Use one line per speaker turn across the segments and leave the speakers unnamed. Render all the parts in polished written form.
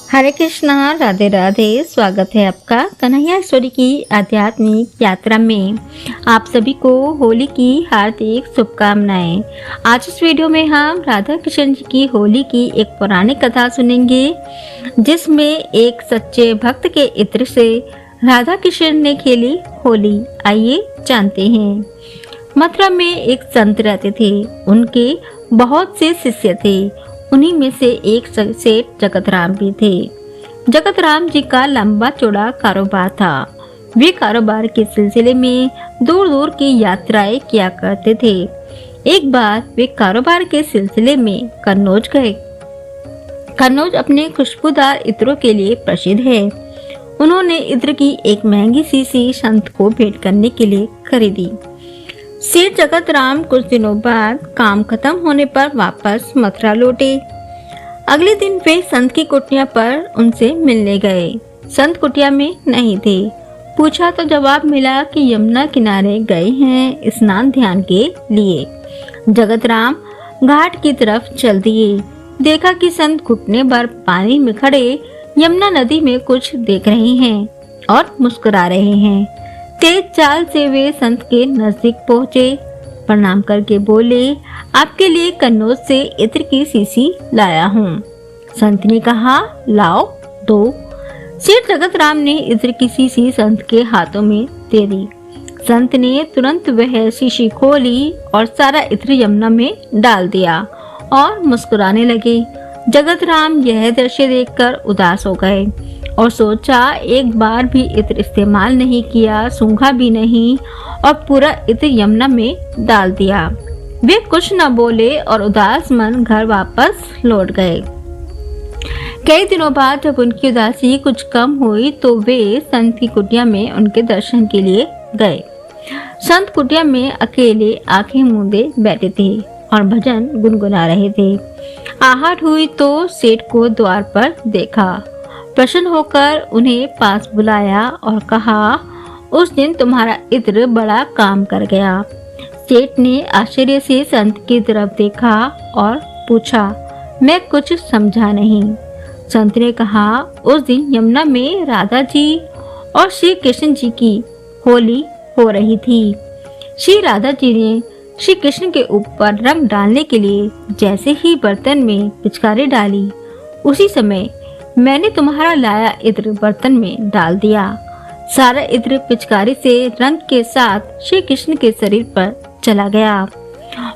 हरे कृष्णा, राधे राधे। स्वागत है आपका कन्हैया स्टोरी की आध्यात्मिक यात्रा में। आप सभी को होली की हार्दिक शुभकामनाएं। आज इस वीडियो में हम राधा कृष्ण जी की होली की एक पौराणिक कथा सुनेंगे, जिसमें एक सच्चे भक्त के इत्र से राधा कृष्ण ने खेली होली। आइए जानते हैं। मथुरा में एक संत रहते थे। उनके बहुत से शिष्य थे। उन्हीं में से एक सेठ जगत राम भी थे। जगत राम जी का लंबा चौड़ा कारोबार था। वे कारोबार के सिलसिले में दूर दूर की यात्राएं किया करते थे। एक बार वे कारोबार के सिलसिले में कन्नौज गए। कन्नौज अपने खुशबूदार इत्रों के लिए प्रसिद्ध है। उन्होंने इत्र की एक महंगी शीशी संत को भेंट करने के लिए खरीदी। सेठ जगत राम कुछ दिनों बाद काम खत्म होने पर वापस मथुरा लौटे। अगले दिन वे संत की कुटिया पर उनसे मिलने गए। संत कुटिया में नहीं थे। पूछा तो जवाब मिला कि यमुना किनारे गए हैं स्नान ध्यान के लिए। जगत राम घाट की तरफ चल दिए। देखा कि संत घुटने भर पानी में खड़े यमुना नदी में कुछ देख रहे हैं और मुस्कुरा रहे हैं। तेज चाल से वे संत के नजदीक पहुँचे। प्रणाम करके बोले, आपके लिए कन्नौज से इत्र की शीशी लाया हूँ। संत ने कहा, लाओ दो। सेठ जगत राम ने इत्र की शीशी संत के हाथों में दे दी। संत ने तुरंत वह शीशी खोली और सारा इत्र यमुना में डाल दिया और मुस्कुराने लगे। जगत राम यह दृश्य देखकर उदास हो गए और सोचा, एक बार भी इत्र इस्तेमाल नहीं किया, सूंघा भी नहीं और पूरा इत्र यमुना में डाल दिया। वे कुछ न बोले और उदास मन घर वापस लौट गए। कई दिनों बाद जब उनकी उदासी कुछ कम हुई तो वे संत की कुटिया में उनके दर्शन के लिए गए। संत कुटिया में अकेले आंखें मूंदे बैठे थे और भजन गुनगुना रहे थे। आहट हुई तो सेठ को द्वार पर देखा। प्रसन्न होकर उन्हें पास बुलाया और कहा, उस दिन तुम्हारा इत्र बड़ा काम कर गया। सेठ ने आश्चर्य से संत की तरफ देखा और पूछा, मैं कुछ समझा नहीं। संत ने कहा, उस दिन यमुना में राधा जी और श्री कृष्ण जी की होली हो रही थी। श्री राधा जी ने श्री कृष्ण के ऊपर रंग डालने के लिए जैसे ही बर्तन में पिचकारी डाली, उसी समय मैंने तुम्हारा लाया इत्र बर्तन में डाल दिया। सारा इत्र पिचकारी से रंग के साथ श्री कृष्ण के शरीर पर चला गया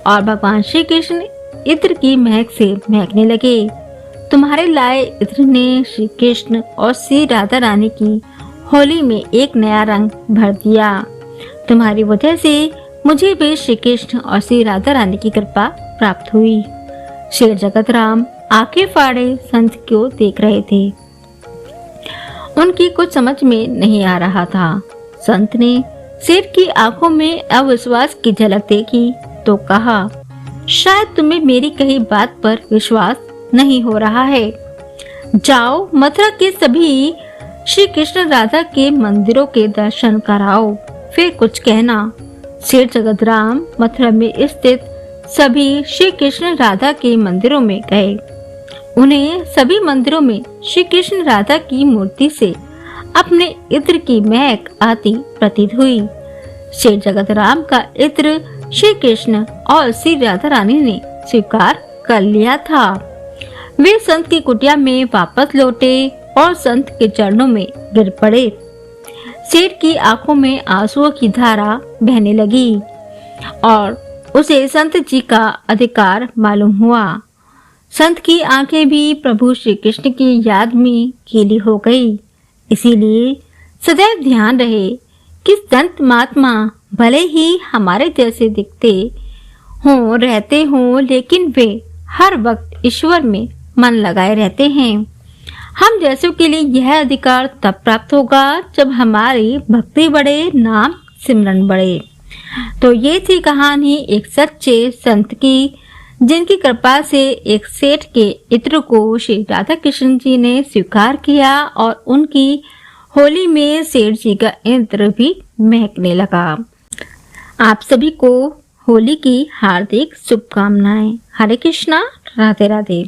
और भगवान श्री कृष्ण इत्र की महक से महकने लगे। तुम्हारे लाए इत्र ने श्री कृष्ण और श्री राधा रानी की होली में एक नया रंग भर दिया। तुम्हारी वजह से मुझे भी श्री कृष्ण और श्री राधा रानी की कृपा प्राप्त हुई। शेर जगत राम आंखें फाड़े संत को देख रहे थे। उनकी कुछ समझ में नहीं आ रहा था। संत ने सेठ की आंखों में अविश्वास की झलक देखी तो कहा, शायद तुम्हें मेरी कही बात पर विश्वास नहीं हो रहा है। जाओ मथुरा के सभी श्री कृष्ण राधा के मंदिरों के दर्शन कराओ, फिर कुछ कहना। सेठ जगत राम मथुरा में स्थित सभी श्री कृष्ण राधा के मंदिरों में गए। उन्हें सभी मंदिरों में श्री कृष्ण राधा की मूर्ति से अपने इत्र की महक आती प्रतीत हुई। सेठ जगत राम का इत्र श्री कृष्ण और श्री राधा रानी ने स्वीकार कर लिया था। वे संत की कुटिया में वापस लौटे और संत के चरणों में गिर पड़े। सेठ की आंखों में आंसुओं की धारा बहने लगी और उसे संत जी का अधिकार मालूम हुआ। संत की आंखें भी प्रभु श्री कृष्ण की याद में गीली हो गई। इसीलिए सदैव ध्यान रहे कि संत महात्मा भले ही हमारे जैसे दिखते हों रहते हों, लेकिन वे हर वक्त ईश्वर में मन लगाए रहते हैं। हम जैसों के लिए यह अधिकार तब प्राप्त होगा जब हमारी भक्ति बढ़े, नाम सिमरन बढ़े। तो ये थी कहानी एक सच्चे संत की, जिनकी कृपा से एक सेठ के इत्र को श्री राधा कृष्ण जी ने स्वीकार किया और उनकी होली में सेठ जी का इत्र भी महकने लगा। आप सभी को होली की हार्दिक शुभकामनाएं। हरे कृष्णा, राधे राधे।